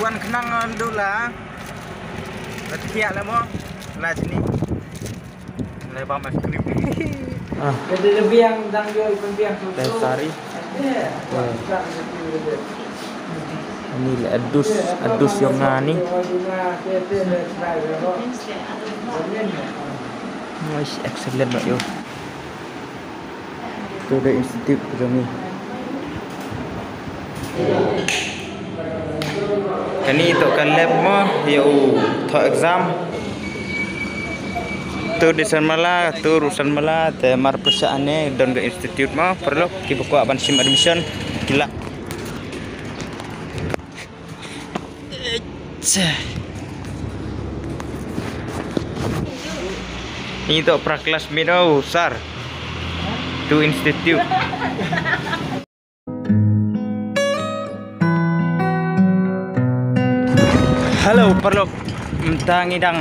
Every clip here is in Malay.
wan kenang dulu lah. Bertiak lah mo. Lah sini. Lebar mas krip. Jadi lebih yang dang yo ikon biang tu. Sari. Ini adus yang ngani. Nice, excellent lah yo. Itu the institute kami. Kani itu kan lab mo, yo thọ exam. Tu desain mala, tu urusan mala, te mar persaane don ke institute mo perlu ki buku aban sim admission gila. Ini tu praklas mino sar. Tu institute. Halo perlu mentang idang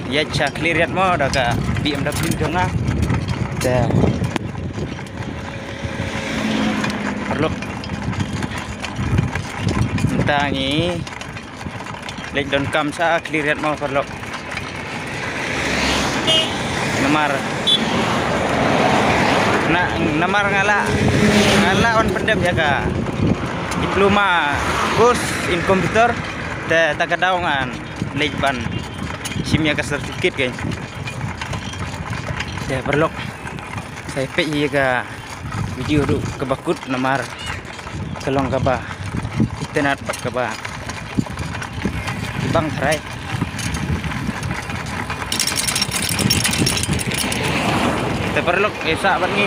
ya cak lihat mo daga BMW dong ah. Dah. Perlu mentangi lek don kam sa lihat mo perlu. Namar ngala on pendep ya ka. Diploma course in computer te takadaungan lek ban simnya ke sertifikat guys. Saya perlu saya pek ya video tu kebakut namar kelong kaba internet pat kaba bang try kita perlu esak bat ni.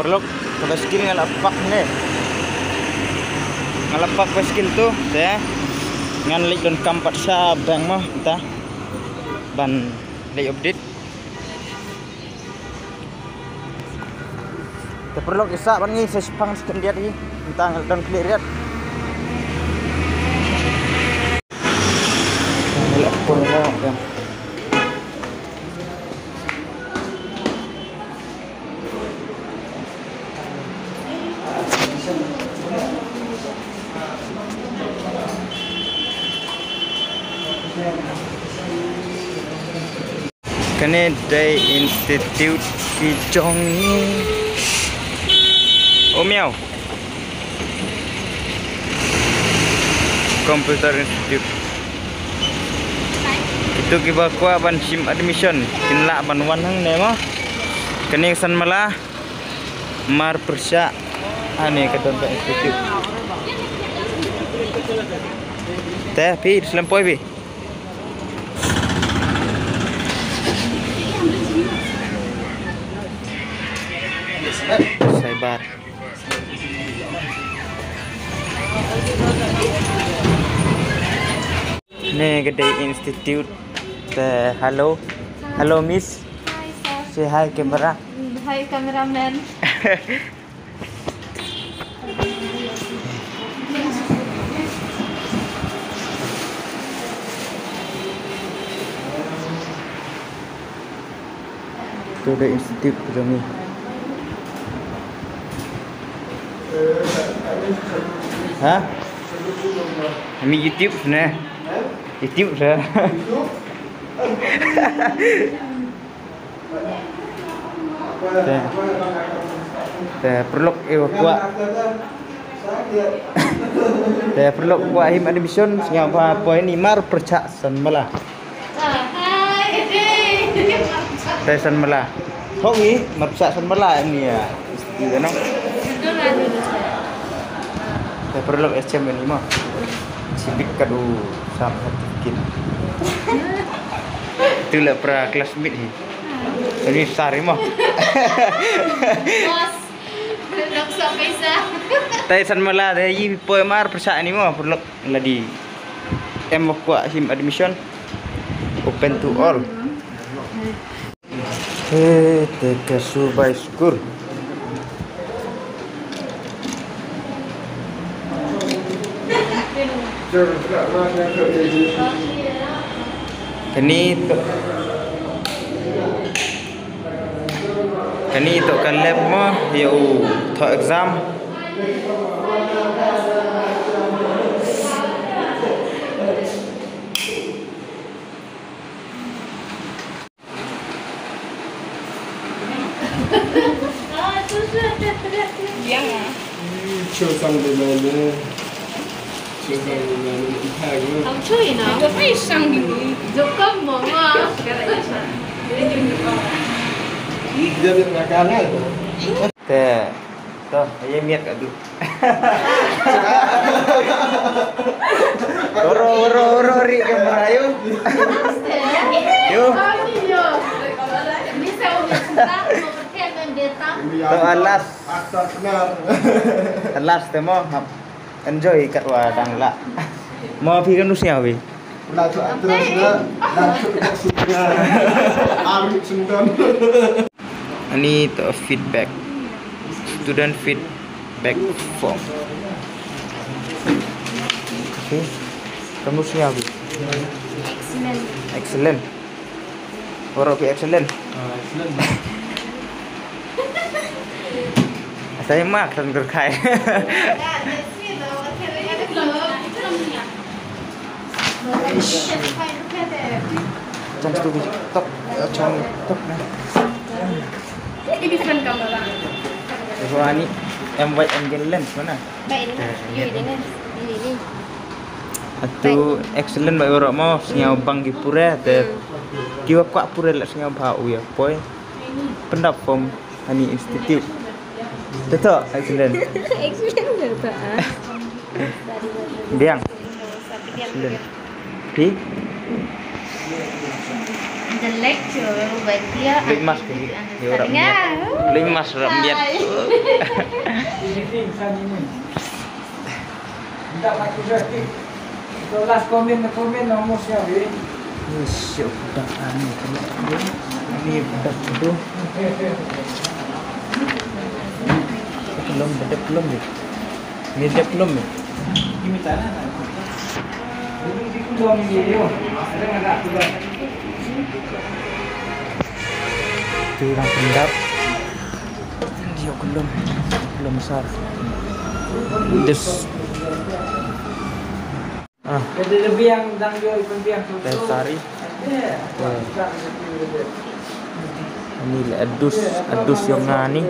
Perlu skill ngalapak ni. Ngalapak skill tu ya. Ngan lek don kampat sa bank mah entah. Ban lek update. Kita perlu isak ban ni sespang sekendiat ni. Entah don clear lihat. Lek pun ya. Kene Day Institute Kijong Oh miau Computer Institute itu kiba kuah ban sim admission kinla ban wan hang ne mo kening san mala mar persya ane kadon ka institute teh pi selampoi pi Saibar. Nih gede institute. Hello, hello Miss. Hi sir. Say hi camera. Hi cameraman. Itu the institute kami. Hah? Kami YouTube sebenarnya. YouTube dah. perlu kuat. Perlu kuat him admission ngapa poin ni mar percak san malah. San malah. Kok ni mar percak san malah ni ya. Gitu no. Perlu SCM ni mah. Sibik kadu sam sedikit. Itulah pra classmate ni. Ini sari mah. Bos. Nak sampai sah. Tay san mala dari poemar persa ni mah perlu ladi. Em kuat him admission open to all. Teka subai syukur. Kani to kan lab mo yo to exam Show something like that. Show something like that. Không chơi nào. Có phải sang đi. Dục cấp mỏng à. Jadi makanan. Tuh, ayo miat kat tu. Oro ri kamera yo. Yo. Bisa udah sentak mau pergi dengan datang. Tuh alas. Asal kenal. Alas temo enjoy kat wadang lah. Mau pergi kan usia we. Nak terus nak suka. Ambil sendal. Ini to feedback. Student feedback form. Okay. Kamu siap? Excellent. Excellent. Orang excellent. Excellent. Saya mak kan berkai. Jangan tu tok, jangan tok nah. Ini different kamera. Wah ni wide angle lens mana? Baik ini. Ini. Atu excellent baik orang mau senyau bang di pura te kiwa kuat pura lah senyau bau ya boy. Pendap form hani institute. Betul excellent. Excellent betul ah. Biang. Excellent. Di The lecture by clear Beli emas ke? Ya orang miat. Beli emas orang miat. Ini kan ini. Tidak pakai grafik. Kelas komen nomor siapa? Syok dah ani. Ini dah tu. Belum ni. Ni dah belum ni. Ini tanah. Ini di kulon ni yo. Ada enggak kulon? Itu orang pendap. Dia belum besar. Des. Jadi lebih yang dang yo penbiang tu. Tari. Ya. Ini adus yang ngani.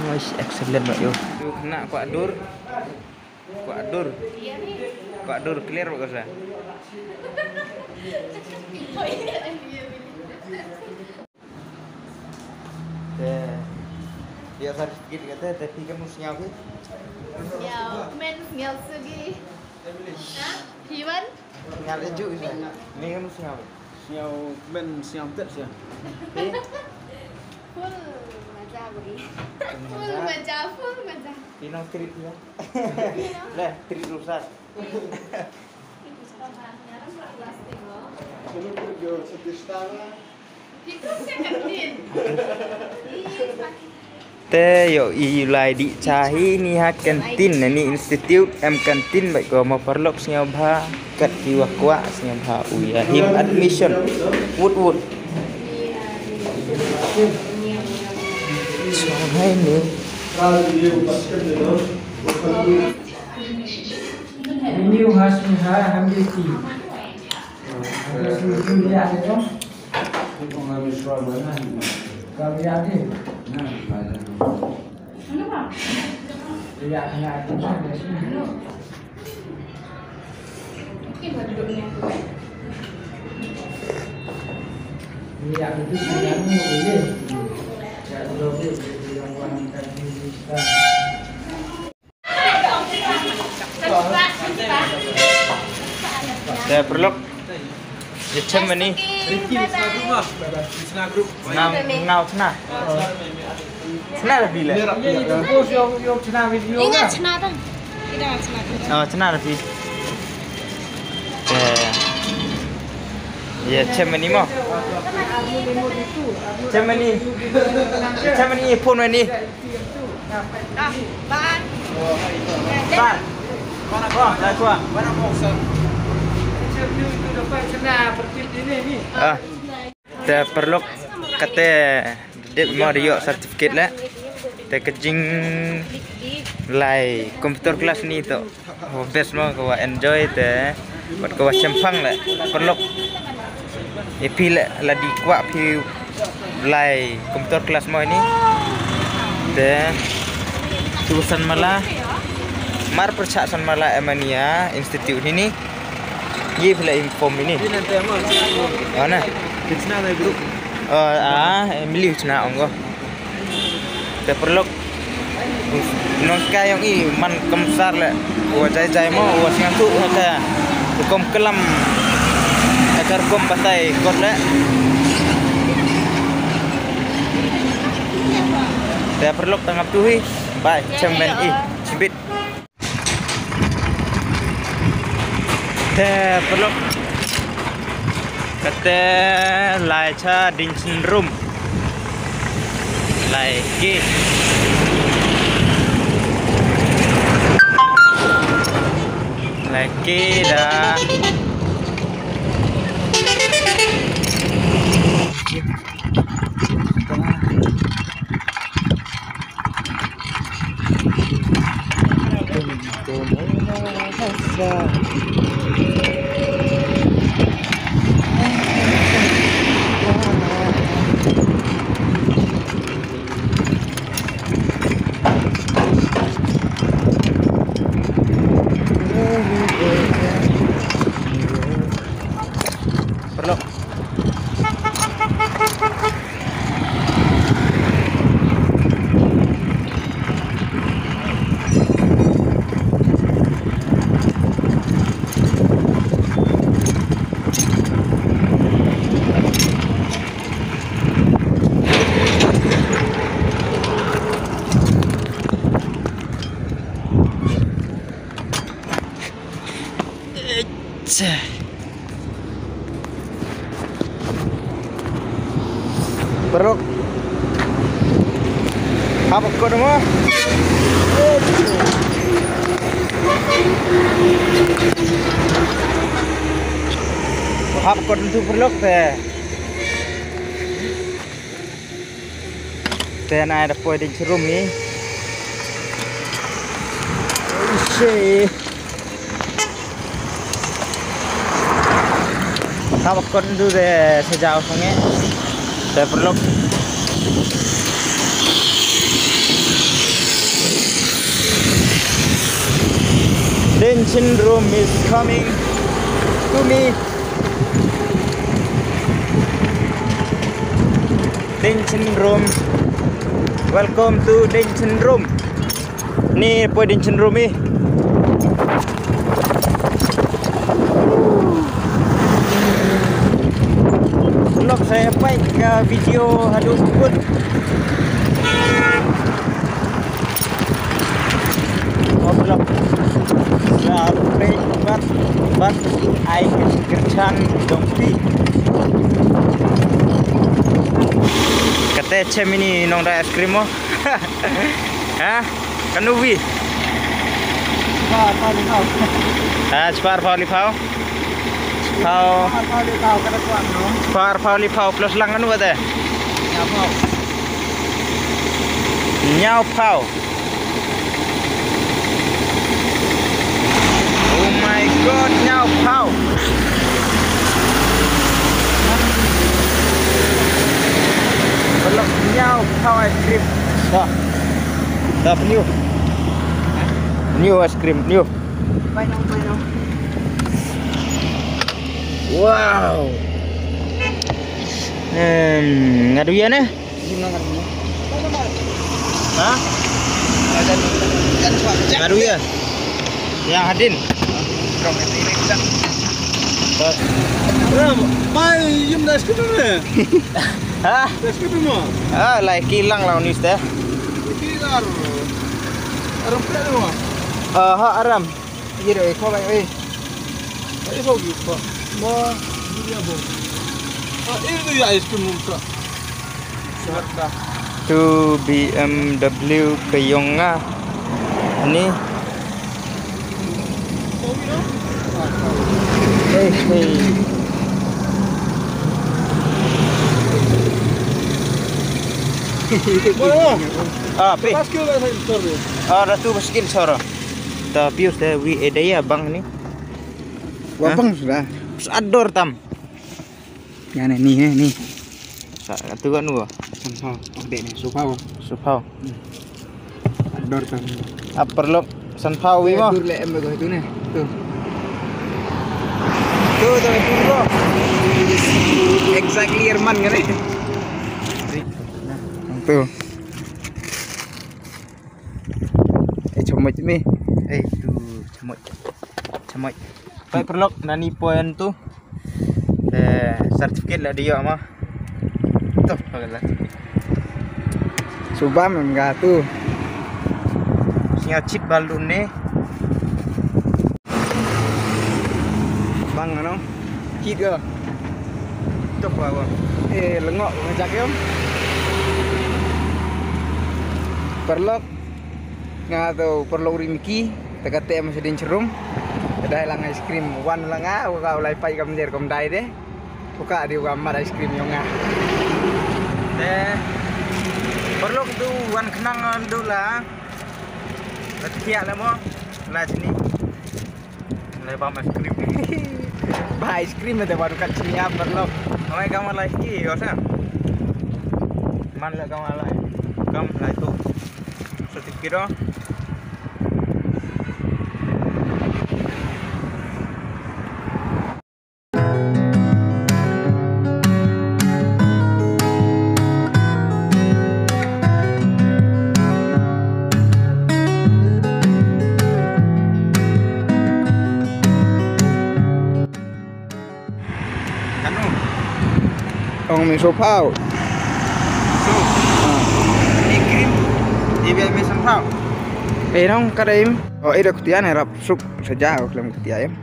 Nice, excellent mak yo. Yo kena kuat dur. Kuat dur clear kok saya. Dia harus sedikit kata tapi kamu senyap ke? Ya, men ngel segi. Hah? Hiwan? Senyap aja ini. Ini kamu senyap. Siang tak siang. Full maja beri. Full maja. Pinang trip ya. Lah, trip rusak. Kalau pergi setistana. Itu seketin. Te yo ilai di cahi ni ha kantin ni institute kantin baik ko mau perlok senyap ha kat kiwa kuat senyap ha uya him admission wood. So hai ni Ini hasilnya hamil ti. Hasil dia ada tu. Kung kami suara na. Kami yakin. Nah, badan. Ano ba? Iya, kena aku saja sih. Okay ba duduknya? Iya, itu yang boleh. Ya, boleh yang wanita kita. Dah perlu. Ya cem ni. Ngau cina. Cina lebih lah. Bos yang cina video. Ingat senatan. Tidak senatan. Oh cina lebih. Ya cem ni mo. Cem ni pun ni. Bahan. Ban. Mana kau? Dah tua. Mana mau sah? Itu dapat cina seperti ini nih. Dah perlu kata dia mau dia sertifikat lah. Dah kejing lai komputer kelas ni tu. Best mau kau enjoy dah. Buat kau cempang lah. Perlu. Ipi lah di kuat pi lai komputer kelas mau ini. Dah tulisan malah mar percakapan malah Emania Institute ini. Ye pula inform ini. Mana? Cina lagi grup. Emily cina anggo. Te perlu nong kayong i man kemsar le. Wa jai mo wa siang tu ha kom kelam agar kom batai kot le. Te perlu tanggap tuhi. Bye, cemen i cibit. Te perlu kata lai cha dinchen room lai ki dah perlu perlu apa kau demo? Apa kau tentu perlu teh? Teh nak ada poin di cerum ni. Isi. Apa kau tentu teh sejauh sangat? Saya perlu Detention room is coming to me. Detention room. Welcome to detention room. Ni apa detention room ni? Vlog saya baik ke video aduh sebut. Oh vlog. Sampai bat ai kerjaan dompi. Kata cem ini nong da es krim mo. Hah? Kanuwi. Cepat Pauli Pau. Pauli Pau plus lang anu kata? Nyau Pau. Oh my god, nyau Pau. es krim. Dah. Dah new. New es krim, new. Banyak. Wow. Ngadu ya nih? Gimana kan ini? Hah? Ada kan suara. Ngadu ya? Yang Hadin. Komen ini kita. Mai yum dah skip ni. Hah? Dah skip mo. Ah, lai kilang lah unis teh. Kilar. Aram pula tu. Ha aram. Iya deh, kau baik. Ai so gi pa. Mo dia bo. Ini tu ya ice cream muka. Sudah. Tu BMW ke Yonga. Ini. Hey. Mana? Ah, pe. Pas kau dah sorry. Ah, ratu basikil soro. Tapi usah wi edaya bang ni. Wabang sudah. Ador tam. Yang nih. Satu kan gua. Contoh, update nih, supau. Supau. Ador kan. Perlu sanpau wi mo. Tur le em begitu nih. Tuh. Tu bro. Exactly Herman kan nih. Tuh. Comot nih. Tu cemoy. Pai perlu nani poin tu. Sertifikat lah dia mah. Tuh, kagak. Subam enggak tuh. Singa chip balun ni. Bang ano? Hit ke? Tuh apa? Lengok ngajak yom. Perlok nga tuh perlu rimiki tegate masih din cerum. Kedai lang ice cream one lang kau lai pai kam jer kom dai deh. Buka di gambar ice cream yang Perlu tu wan kenangan tu lah. Latihan lah mo. Lah sini. Lepas es krim. bah ice cream ada baru kat sini apa perlu. Amai kamu lagi, osa. Man lah kamu lah. Kamu lah itu. Sertifikat. Ong mi sopau. Ini krim. Dia sanpau. Nong kadaim. Oh ida kutian rap sup sejauh dalam kutian.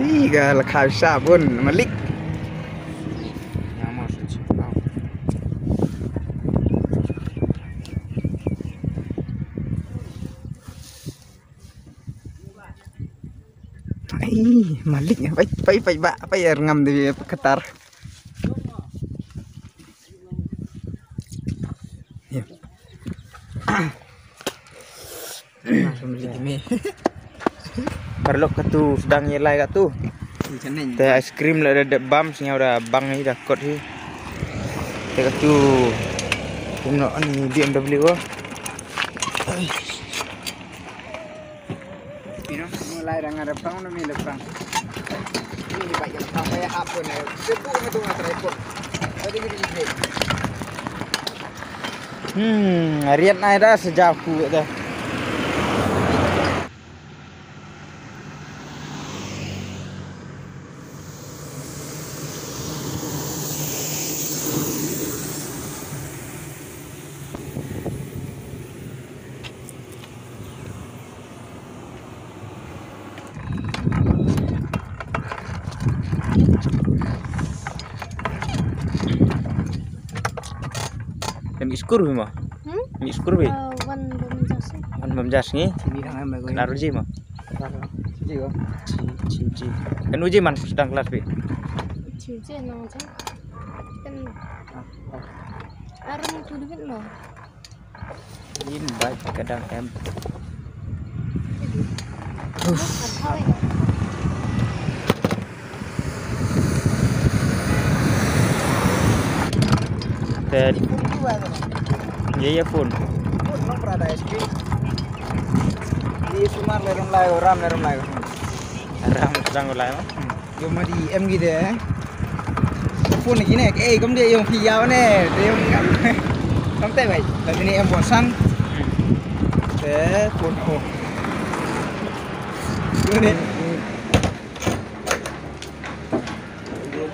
Iga lekau sabun malik. Yang mau sanpau. Maliknya baik apa ya ngam di ketar. Ya. Langsung beli gini. Perlu katu sedang nyelai katu. Teh es krim lah ada bam sehingga udah bang ni dah kot ni. Teh katu puno ni BMW ko. Mulai dah ngarep pang na mi lepang. Ini banyak pang kaya hapon na. Sebu mo to nga tripod. Pwede gini. Harian na dah sejauh ku dah. Iskur mah. Iskur be. Wan bamjas ni. Sini dah ngambil gue. Naruh je mah. Sini go. Ci. Kan uji man sedang kelas be. Cici nong cang. Kan aram tu duit no. Ini baik kadang em. Ted. Dua tuh. Ya phone. Nong berada es krim. Di Sumar lerong layo, ram lerong layo. Ram sedang ulai mah. Yo mà đi em ghi thế. Phone này này, cái cũng đi dùng phi giao này, đi dùng ngắm. Không tệ vậy. Là thế này em bỏ xăng. Thế phone ồ. Đưa đi.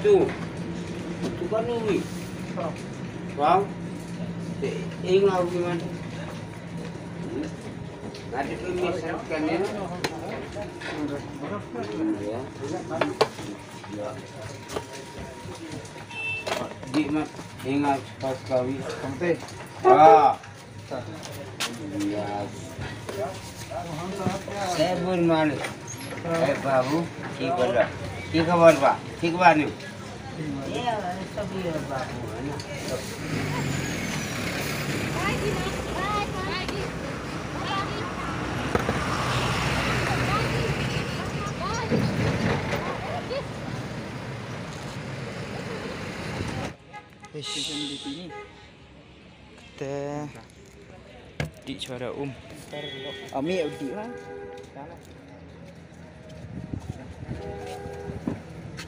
Tu kan ni. Wow. Ing lau gimana? Nanti tu misalkan ya. Di mak ingat pas kawin. Không tệ. Ah. Ya. Saya pun malu. Babu, ठीक बोला. ठीक खबर बा. ठीक बा नु. Ya, सब ये बाबू है ना. Kita di suara Ami ở đi ha.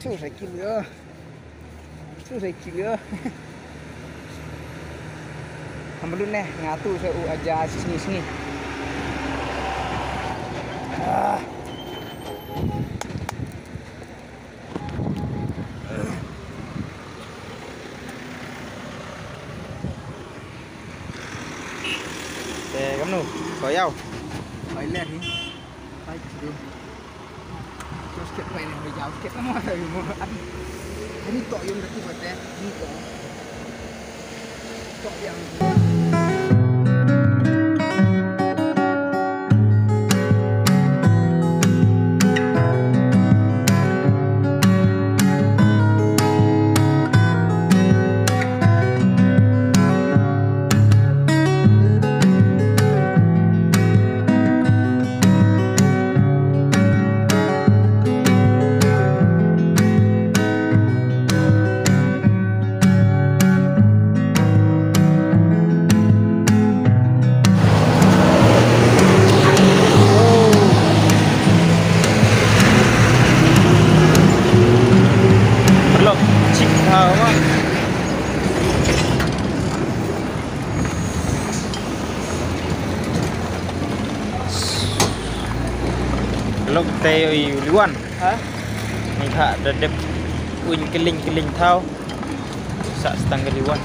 Chú phải kìm nữa. Chú phải kìm nữa. Kamu dulu nih ngatu saya aja sini. Ah. kamu nu, soyau. Phải lên đi. Phải đi. Terus kita main yang jauh kita mau ada yang mau ăn. Ini tok yang dekat mata. Ini tok yang Lok teh liwan. hả? Ni hak dadep uin keling tau. Sak setengah liwan.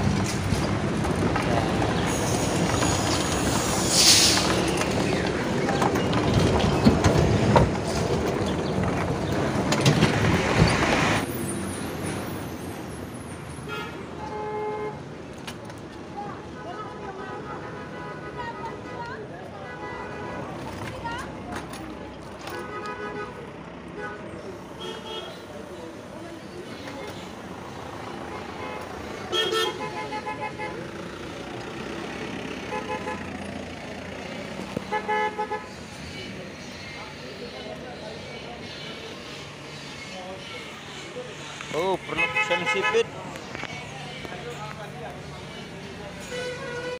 Oh, perlu sensipit.